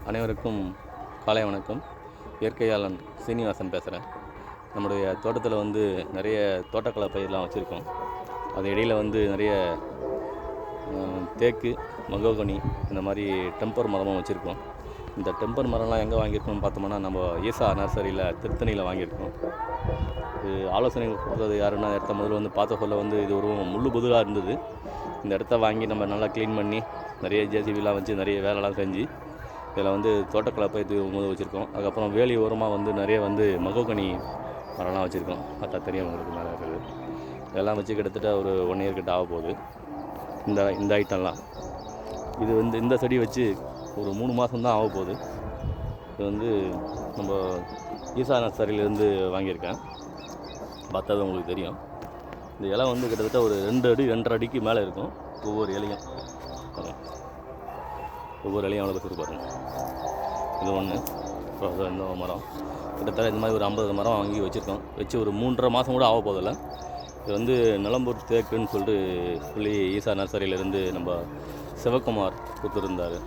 அனைவருக்கும் காலை வணக்கம். இயற்கையாளன் சீனிவாசன் பேசுகிறேன். நம்முடைய தோட்டத்தில் வந்து நிறைய தோட்டக்கலை பயிரெலாம் வச்சுருக்கோம். அது இடையில் வந்து நிறைய தேக்கு, மகோகனி இந்த மாதிரி டெம்பர் மரமும் வச்சுருக்கோம். இந்த டெம்பர் மரம்லாம் எங்கே வாங்கியிருக்கோம்னு பார்த்தோம்னா, நம்ம ஈசா நர்சரியில் திருத்தணியில் வாங்கியிருக்கோம். இது ஆலோசனை கொடுத்தது யாருன்னா, இடத்த முதல்ல வந்து பார்த்த சொல்ல வந்து இது ஒரு முள்ளு புதுலாக இருந்தது. இந்த இடத்த வாங்கி நம்ம நல்லா க்ளீன் பண்ணி நிறைய ஜேசிபிலாம் வச்சு நிறைய வேலைலாம் செஞ்சு இதில் வந்து தோட்டக்கலை பயிர் வச்சுருக்கோம். அதுக்கப்புறம் வேலி ஓரமாக வந்து நிறைய வந்து மகோகனி மரம்லாம் வச்சுருக்கோம். பார்த்தா தெரியும் உங்களுக்கு மேலே இருக்குது. இதெல்லாம் வச்சு கிட்டத்தட்ட ஒரு 1 இயர் கிட்ட ஆக போகுது. இந்த ஐட்டம்லாம் இது வந்து இந்த செடி வச்சு ஒரு 3 மாதம் தான் ஆக போகுது. இது வந்து நம்ம ஈசா நர்சரியிலேருந்து வாங்கியிருக்கேன். பார்த்தா உங்களுக்கு தெரியும். இந்த இலை வந்து கிட்டத்தட்ட ஒரு 2 அடி 2.5 அடிக்கு மேலே இருக்கும். ஒவ்வொரு இலையும் அவ்வளோ பெற்று பாருங்கள். இது ஒன்று. அப்புறம் இந்த மரம் கிட்டத்தட்ட இந்த மாதிரி ஒரு 50 மரம் வாங்கி வச்சுருக்கோம். வச்சு ஒரு 3.5 மாதம் கூட ஆக போதில்லை. இது வந்து நிலம்பூர் தேக்குன்னு சொல்லி ஈசா நர்சரியிலேருந்து நம்ம சிவகுமார் கொடுத்துருந்தார்.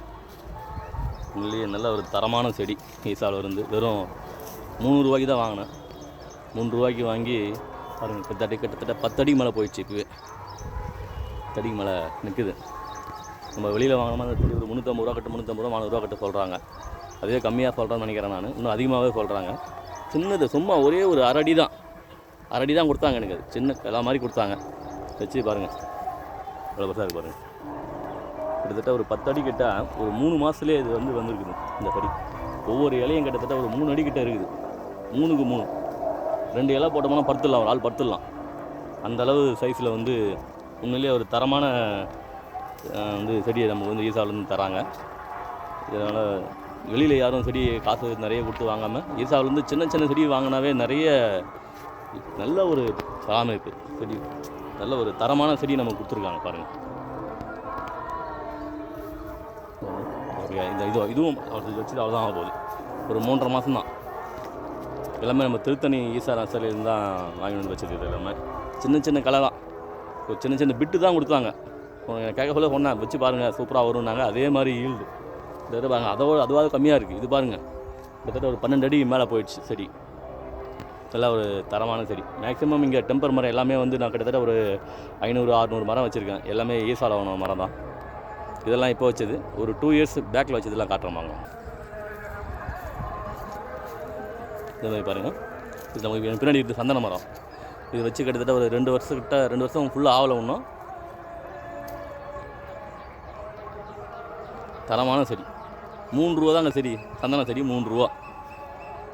உண்மையிலேயே நல்ல ஒரு தரமான செடி. ஈசாவில் இருந்து வெறும் 300 ரூபாய்க்கு தான் வாங்கினேன். 3 ரூபாய்க்கு வாங்கி பாருங்கள், கிட்டத்தட்ட 10 அடி மேலே போயிடுச்சு. இப்போவே 10 அடிக்கு மேலே நிற்குது. நம்ம வெளியில் வாங்கினோமா அந்த செடி ஒரு 350 ரூபா கட்டு, 350 ரூபா 400 ரூபா கட்டு சொல்கிறாங்க. அதே கம்மியாக சொல்கிறேன்னு நினைக்கிறேன் நான். இன்னும் அதிகமாகவே சொல்கிறாங்க. சின்னது சும்மா ஒரே ஒரு அரை அடி தான் கொடுத்தாங்க எனக்கு. அது சின்ன எல்லா மாதிரி கொடுத்தாங்க. வச்சு பாருங்கள், இவ்வளோ பெருசாக இருக்குது பாருங்கள். கிட்டத்தட்ட ஒரு 10 அடி கிட்ட ஒரு 3 மாதத்துலேயே இது வந்துருக்குது. இந்த செடி ஒவ்வொரு இலையும் கிட்டத்தட்ட ஒரு 3 அடி கிட்ட இருக்குது. 3க்கு 3 2 இலை போட்டோம்னா படுத்துடலாம், ஒரு ஆள் படுத்துடலாம். அந்தளவு சைஸில் வந்து உண்மையிலேயே ஒரு தரமான வந்து செடியை நமக்கு வந்து ஈசாவிலேருந்து தராங்க. இதனால் வெளியில் யாரும் செடி காசு நிறைய கொடுத்து வாங்காமல் ஈசாவிலேருந்து சின்ன சின்ன செடி வாங்கினாவே நிறைய நல்ல ஒரு பராமரிப்பு செடி, நல்ல ஒரு தரமான செடி நமக்கு கொடுத்துருக்காங்க பாருங்கள். இதுவும் வச்சு அவ்வளோதான் ஆக போகுது. ஒரு 3.5 மாதம் தான். எல்லாமே நம்ம திருத்தணி ஈசா நர்சரியிலேருந்து தான் வாங்கி வந்து வச்சது. இது எல்லாமே சின்ன களை தான், ஒரு சின்ன பிட்டு தான் கொடுத்தாங்க. கேட்க சொல்ல சொன்னேன், வச்சு பாருங்கள் சூப்பராக வரும்னாங்க. அதே மாதிரி ஈல்டு இந்த பாருங்கள், அதுவாக கம்மியாக இருக்குது. இது பாருங்கள், கிட்டத்தட்ட ஒரு 12 அடி மேலே போயிடுச்சு செடி. இதெல்லாம் ஒரு தரமான செடி. மேக்ஸிமம் இங்கே டெம்பர் மரம் எல்லாமே வந்து நான் கிட்டத்தட்ட ஒரு 500-600 மரம் வச்சுருக்கேன். எல்லாமே ஈசாவில் வாங்கின மரம் தான். இதெல்லாம் இப்போ வச்சது ஒரு 2 இயர்ஸ் பேக்கில் வச்சதெல்லாம் காட்டுறோமாங்க. இந்த மாதிரி பாருங்கள், இது நமக்கு பின்னாடி இருக்குது சந்தன மரம். இது வச்சு கிட்டத்தட்ட ஒரு 2 வருஷம் ஃபுல்லாக ஆகலை. இன்னும் தரமான செடி. 3 ரூபா தாங்க செடி, சந்தன செடி 3 ரூபா.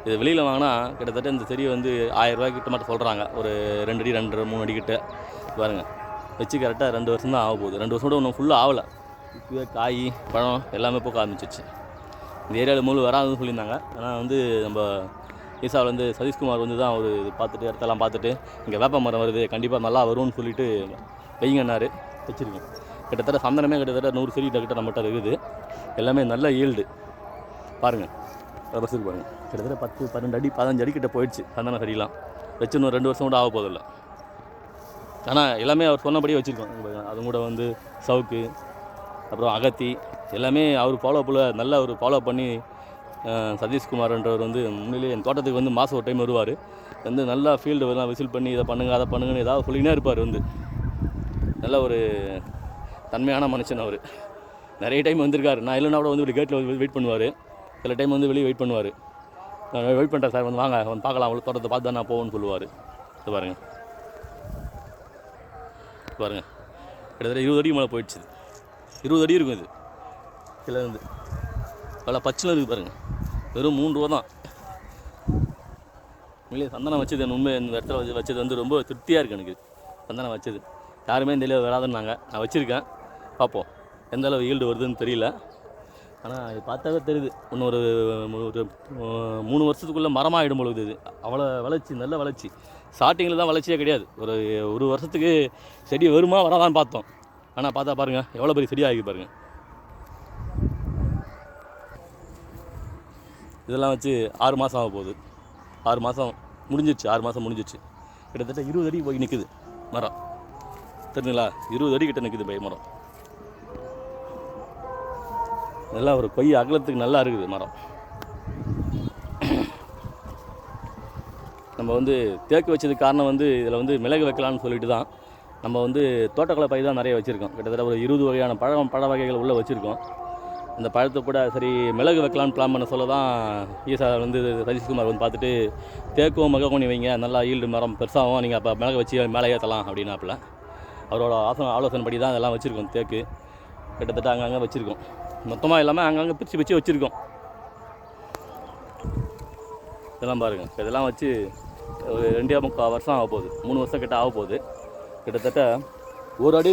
இது வெளியில் வாங்கினா கிட்டத்தட்ட இந்த செடி வந்து 1000 ரூபாய்க்கு கிட்ட மட்டும் சொல்கிறாங்க. ஒரு 2 அடி 2.5 3 அடி கிட்ட பாருங்கள். வச்சு கரெக்டாக 2 வருஷம் தான் ஆக போகுது. 2 வருஷம் கூட ஒன்றும் ஃபுல்லாக ஆகலை. இப்போவே காய் பழம் எல்லாமே போக ஆரம்பிச்சிச்சு. இந்த ஏரியாவில் மூலம் வராதுன்னு சொல்லியிருந்தாங்க. ஆனால் வந்து நம்ம ஈசாவில் வந்து சதீஷ்குமார் வந்து தான் ஒரு பார்த்துட்டு இடத்தெல்லாம் பார்த்துட்டு இங்கே வேப்ப மரம் வருது, கண்டிப்பாக நல்லா வரும்னு சொல்லிட்டு வைங்கன்னாரு. வச்சுருக்கேன். கிட்டத்தட்ட சந்தனமே கிட்டத்தட்ட 100 செடி கிட்ட நம்மகிட்ட இருக்குது. எல்லாமே நல்ல ஈல்டு பாருங்கள். ரசிக்கு பாருங்கள், கிட்டத்தட்ட 10 12 அடி 15 அடி கிட்ட போயிடுச்சு சந்தன செடியெலாம். வச்சு இன்னும் 2 வருஷம் கூட ஆக போதில்லை. ஆனால் எல்லாமே அவர் சொன்னபடியே வச்சுருக்கோம். அது கூட வந்து சவுக்கு, அப்புறம் அகத்தி எல்லாமே அவர் நல்ல ஒரு ஃபாலோ பண்ணி சதீஷ்குமார்ன்றவர் வந்து உண்மையிலேயே என் தோட்டத்துக்கு வந்து மாதம் ஒரு டைம் வருவார். வந்து நல்லா ஃபீல்டு எல்லாம் விசில் பண்ணி இதை பண்ணுங்கள் அதை பண்ணுங்கன்னு ஏதாவது சொல்லிக்கினே இருப்பார். வந்து நல்ல ஒரு தன்மையான மனுஷன் அவர். நிறைய டைம் வந்திருக்காரு. நான் இல்லைனா கூட வந்து இப்படி கேட்டில் வெயிட் பண்ணுவார். சில டைம் வந்து வெளியே வெயிட் பண்ணுவார். நான் வெயிட் பண்ணுறேன் சார், வந்து வாங்க வந்து பார்க்கலாம், அவ்வளோ தோட்டத்தை பார்த்து தான் நான் போவேன்னு சொல்லுவார். இது பாருங்கள் கிட்டத்தட்ட 20 அடி மேலே போயிடுச்சு. 20 அடி இருக்கும். இது கீழே இருந்து நல்லா பச்சில் இருக்குது பாருங்கள். வெறும் 3 ரூபா தான். உண்மையிலே சந்தனம் வச்சது உண்மை இந்த இடத்துல வச்சது வந்து ரொம்ப திருப்தியாக இருக்குது எனக்கு. சந்தனம் வச்சது யாருமே இந்த இதில் வராதுன்னாங்க. நான் வச்சுருக்கேன், பார்ப்போம் எந்த அளவு ஈல்டு வருதுன்னு தெரியல. ஆனால் இது பார்த்தாவே தெரியுது. இன்னும் ஒரு 3 வருஷத்துக்குள்ளே மரமாகிடும் பொழுது. இது அவ்வளோ வளர்ச்சி, நல்ல வளர்ச்சி. ஸ்டார்டிங்கில் தான் வளர்ச்சியே கிடையாது. ஒரு வருஷத்துக்கு செடி வருமா வராதான்னு பார்த்தோம். ஆனால் பார்த்தா பாருங்கள் எவ்வளோ பெரிய செடி ஆகி பாருங்கள். இதெல்லாம் வச்சு 6 மாதம் ஆக போகுது. 6 மாதம் முடிஞ்சிடுச்சு. 6 மாதம் முடிஞ்சிடுச்சு. கிட்டத்தட்ட 20 அடி போய் நிற்குது மரம். தெரியுங்களா, 20 அடி கிட்ட நிற்குது பை மரம். நல்லா ஒரு கொய் அகலத்துக்கு நல்லா இருக்குது மரம். நம்ம வந்து தேக்கு வச்சதுக்கு காரணம் வந்து இதில் வந்து மிளகு வைக்கலான்னு சொல்லிட்டு தான் நம்ம வந்து தோட்டக்கலை பயிர் தான் நிறைய வச்சுருக்கோம். கிட்டத்தட்ட ஒரு 20 வகையான பழ வகைகள் உள்ளே வச்சுருக்கோம். அந்த பழத்தை கூட சரி மிளகு வைக்கலான்னு பிளான் பண்ண சொல்ல தான் ஈசா வந்து சதீஷ்குமார் வந்து பார்த்துட்டு தேக்கும் மககோனி வைங்க, நல்லா ஈல்டு மரம் பெருசாகும், நீங்கள் அப்போ மிளகு வச்சு மேலே ஏற்றலாம் அப்படின்னாப்புல. அவரோட ஆலோசனை படி தான் அதெல்லாம் வச்சுருக்கோம். தேக்கு கிட்டத்தட்ட அங்கங்கே வச்சுருக்கோம். மொத்தமாக இல்லாமல் அங்கங்கே பிரித்து வச்சுருக்கோம். இதெல்லாம் பாருங்கள், இதெல்லாம் வச்சு ஒரு 2.25 வருஷம் ஆக போகுது, 3 வருஷம் கிட்ட ஆக போகுது. கிட்டத்தட்ட 1 அடி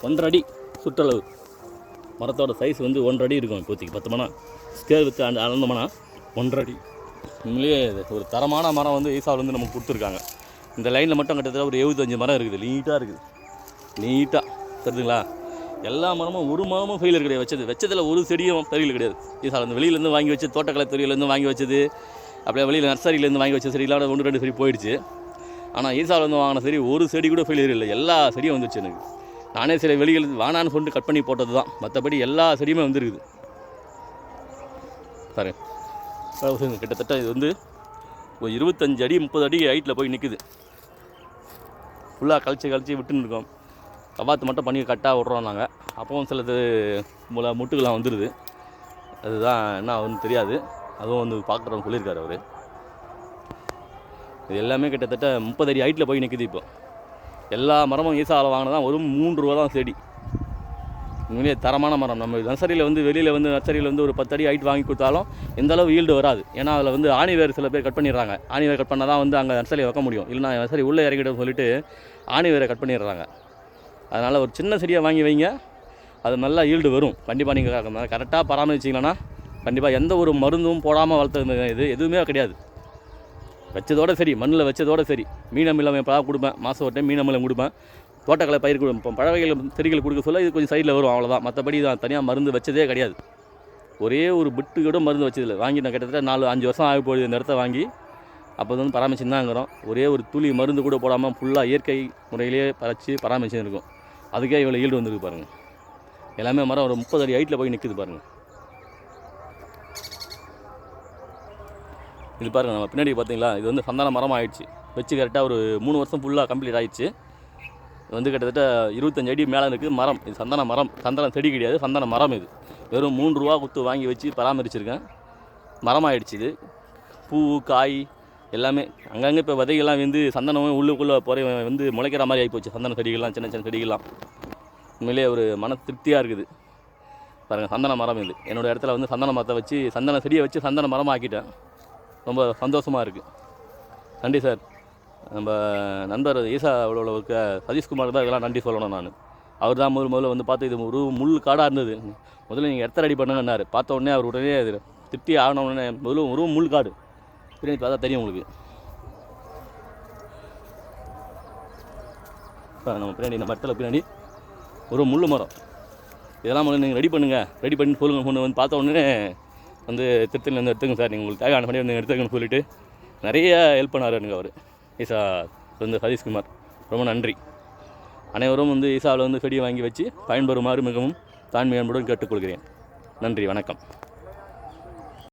1.5 அடி சுற்றளவு மரத்தோட சைஸ் வந்து 1.5 அடி இருக்கும். இப்போதைக்கு 10 மணம் ஸ்கேல் வச்சு அளந்தோம்னா 1.5 அடி. உண்மையிலேயே ஒரு தரமான மரம் வந்து ஈசாவில் வந்து நமக்கு கொடுத்துருக்காங்க. இந்த லைனில் மட்டும் கிட்டத்தட்ட ஒரு 75 மரம் இருக்குது. நீட்டாக இருக்குது, நீட்டாக தெரியுதுங்களா? எல்லா மரமும் ஒரு மரமும் ஃபெயிலியர் கிடையாது. வச்சதில் ஒரு செடியும் ஃபெயிலியர் கிடையாது. ஈசாவில் வந்து வெளியிலேருந்து வாங்கி வச்சு தோட்டக்கலை துறையிலேருந்து வாங்கி வச்சது, அப்படியே வெளியில் நர்சரியிலேருந்து வாங்கி வச்ச செடியெல்லாம் 1-2 செடி போயிடுச்சு. ஆனால் ஈசாவில் வந்து வாங்கின சரி ஒரு செடி கூட ஃபெயிலியர் இல்லை. எல்லா செடியும் வந்துச்சு எனக்கு. நானே சில வெளியில் வானான்னு சொல்லிட்டு கட் பண்ணி போட்டது தான், மற்றபடி எல்லா செடியுமே வந்துருக்குது. பாருங்க, கிட்டத்தட்ட இது வந்து ஒரு 25 அடி 30 அடி ஹைட்டில் போய் நிற்குது. ஃபுல்லாக கழிச்சு விட்டுன்னு இருக்கோம். கவாத்து மட்டும் பண்ணி கட்டாக விட்றோம் நாங்கள். அப்போவும் சிலது முட்டுக்கெல்லாம் வந்துடுது. அதுதான் என்ன ஆகுதுன்னு தெரியாது. அதுவும் வந்து பார்க்குறவங்க சொல்லியிருக்காரு அவர். இது எல்லாமே கிட்டத்தட்ட 30 அடி ஹைட்டில் போய் நிற்குது. இப்போ எல்லா மரமும் ஈசாவில் வாங்கினதான் ஒரு 3 ரூபா தான் செடி. உண்மையிலே தரமான மரம். நம்ம நர்சரியில் வந்து வெளியில் வந்து நர்சரியில் வந்து ஒரு 10 அடி ஹைட் வாங்கி கொடுத்தாலும் எந்தளவு ஈல்டு வராது. ஏன்னா அதில் வந்து ஆணி வேறு சில பேர் கட் பண்ணிடுறாங்க. ஆணி வேறு கட் பண்ணால் தான் வந்து அங்கே நர்சரியில் வைக்க முடியும். இல்லைனா நர்சரி உள்ளே இறக்கிட்டு சொல்லிட்டு ஆணி வேறு கட் பண்ணிடுறாங்க. அதனால் ஒரு சின்ன செடியாக வாங்கி வைங்க, அது நல்லா ஈல்டு வரும். கண்டிப்பாக நீங்கள் கரெக்டாக பராமரிச்சிங்கன்னா கண்டிப்பாக எந்த ஒரு மருந்தும் போடாமல் வளர்த்தது இது எதுவுமே கிடையாது. வச்சதோடு சரி, மண்ணில் வச்சதோடு சரி. மீன் அமிலம் எப்போதான் கொடுப்பேன், மாதம் ஒரு டைம் மீன் அமிலம் கொடுப்பேன். தோட்டக்கலை பயிர் கொடுப்பேன். பழவைகள் செடிகள் கொடுக்க சொல்ல இது கொஞ்சம் சைடில் வரும், அவ்வளோதான். மற்றபடி தான் தனியாக மருந்து வச்சதே கிடையாது. ஒரே ஒரு பிட்டு கூட மருந்து வச்சதில்லை. வாங்கி நான் கிட்டத்தட்ட 4-5 வருஷம் ஆகி போகுது இந்த இடத்த வாங்கி. அப்போ வந்து பராமரிச்சுன்னு தான் இருக்கிறோம். ஒரே ஒரு துளி மருந்து கூட போடாமல் ஃபுல்லாக இயற்கை முறையிலேயே பராமரிச்சுன்னு இருக்கும். அதுக்கே இவ்வளோ ஈல்டு வந்துருக்கு பாருங்கள். எல்லாமே மரம் ஒரு 30 அடி ஹைட்டில் போய் நிற்குது பாருங்கள். இது பாருங்கள், நம்ம பின்னாடி பார்த்தீங்களா, இது வந்து சந்தன மரம் ஆகிடுச்சு. வச்சு கரெக்டாக ஒரு 3 வருஷம் ஃபுல்லாக கம்ப்ளீட் ஆகிடுச்சு. இது வந்து கிட்டத்தட்ட 25 அடி மேலே இருக்குது மரம். இது சந்தன மரம், சந்தன செடி கிடையாது, சந்தன மரம். இது வெறும் 3 ரூபா கொடுத்து வாங்கி வச்சு பராமரிச்சிருக்கேன். மரம் ஆகிடுச்சு. இது பூ காய் எல்லாமே அங்கங்கே இப்போ விதைகள்லாம் வந்து சந்தனமும் உள்ளுக்குள்ளே வந்து முளைக்கிற மாதிரி ஆகிப்போச்சு. சந்தன செடிகள்லாம், சின்ன சின்ன செடிகள்லாம். உண்மையிலே ஒரு மன திருப்தியாக இருக்குது. பாருங்கள், சந்தன மரம் இது. என்னோடய இடத்துல வந்து சந்தன மரத்தை வச்சு சந்தன செடியை வச்சு சந்தன மரம் ஆக்கிட்டேன். ரொம்ப சந்தோஷமாக இருக்குது. நன்றி சார். நம்ம நண்பர் ஈசா அவ்வளோ இருக்க சதீஷ்குமார் தான் இதெல்லாம் நன்றி சொல்லணும். நான் அவர் தான் முதல்ல வந்து பார்த்து இது ஒரு முள் காடாக இருந்தது. முதல்ல நீங்கள் இடத்த ரெடி பண்ணுங்கன்னாரு. பார்த்த உடனே அவர் உடனே அது திட்டி ஆகணுன்னே முதல்ல ஒரு முள் காடு. பின்னாடி பார்த்தா தெரியும் உங்களுக்கு. நம்ம பின்னாடி நம்ம இடத்துல பின்னாடி ஒரு முள் மரம். இதெல்லாம் முதல்ல நீங்கள் ரெடி பண்ணுங்கள், ரெடி பண்ணி சொல்லுங்கள். ஒன்று வந்து பார்த்த உடனே வந்து திருத்தணிலேருந்து எடுத்துங்க சார், நீங்கள் உங்களுக்கு தேவையான பண்ணி வந்து எடுத்துக்கன்னு சொல்லிவிட்டு நிறைய ஹெல்ப் பண்ணார் எனக்கு அவர். ஈசா வந்து சதீஷ்குமார், ரொம்ப நன்றி. அனைவரும் வந்து ஈசாவில் வந்து செடியை வாங்கி வச்சு பயன்பெறுமாறு மிகவும் தாழ்மை அன்புடன் கேட்டுக்கொள்கிறேன். நன்றி, வணக்கம்.